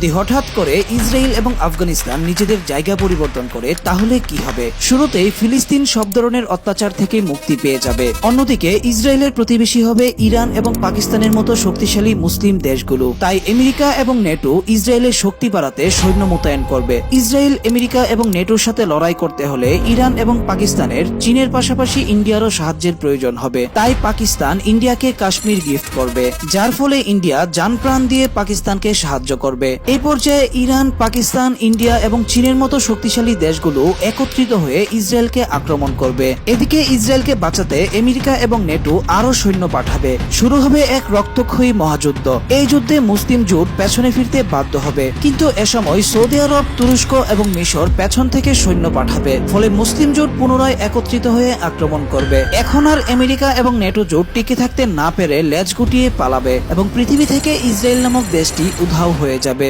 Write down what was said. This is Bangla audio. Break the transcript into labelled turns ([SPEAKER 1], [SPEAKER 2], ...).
[SPEAKER 1] যদি হঠাৎ করে ইসরায়েল এবং আফগানিস্তান নিজেদের জায়গা পরিবর্তন করে তাহলে কি হবে? শুরুতেই ফিলিস্তিন সব ধরনের অত্যাচার থেকে মুক্তি পেয়ে যাবে। অন্যদিকে ইসরায়েলের প্রতিবেশী হবে ইরান এবং পাকিস্তানের মতো শক্তিশালী মুসলিম দেশগুলো। তাই আমেরিকা এবং নেটো ইসরায়েলের শক্তি বাড়াতে সৈন্য মোতায়েন করবে। ইসরায়েল, আমেরিকা এবং নেটোর সাথে লড়াই করতে হলে ইরান এবং পাকিস্তানের চীনের পাশাপাশি ইন্ডিয়ারও সাহায্যের প্রয়োজন হবে। তাই পাকিস্তান ইন্ডিয়াকে কাশ্মীর গিফট করবে, যার ফলে ইন্ডিয়া জানপ্রাণ দিয়ে পাকিস্তানকে সাহায্য করবে। এই পর্যায়ে ইরান, পাকিস্তান, ইন্ডিয়া এবং চীনের মতো শক্তিশালী দেশগুলো একত্রিত হয়ে ইসরায়েলকে আক্রমণ করবে। এদিকে ইসরায়েলকে বাঁচাতে আমেরিকা এবং নেটো আরো সৈন্য পাঠাবে। শুরু হবে এক রক্তক্ষয়ী মহাযুদ্ধ। এই যুদ্ধে মুসলিম জোট পেছনে ফিরতে বাধ্য হবে, কিন্তু এ সময় সৌদি আরব, তুরস্ক এবং মিশর পেছন থেকে সৈন্য পাঠাবে। ফলে মুসলিম জোট পুনরায় একত্রিত হয়ে আক্রমণ করবে। এখন আর আমেরিকা এবং নেটো জোট টিকে থাকতে না পেরে লেজ গুটিয়ে পালাবে এবং পৃথিবী থেকে ইসরায়েল নামক দেশটি উধাও হয়ে যাবে।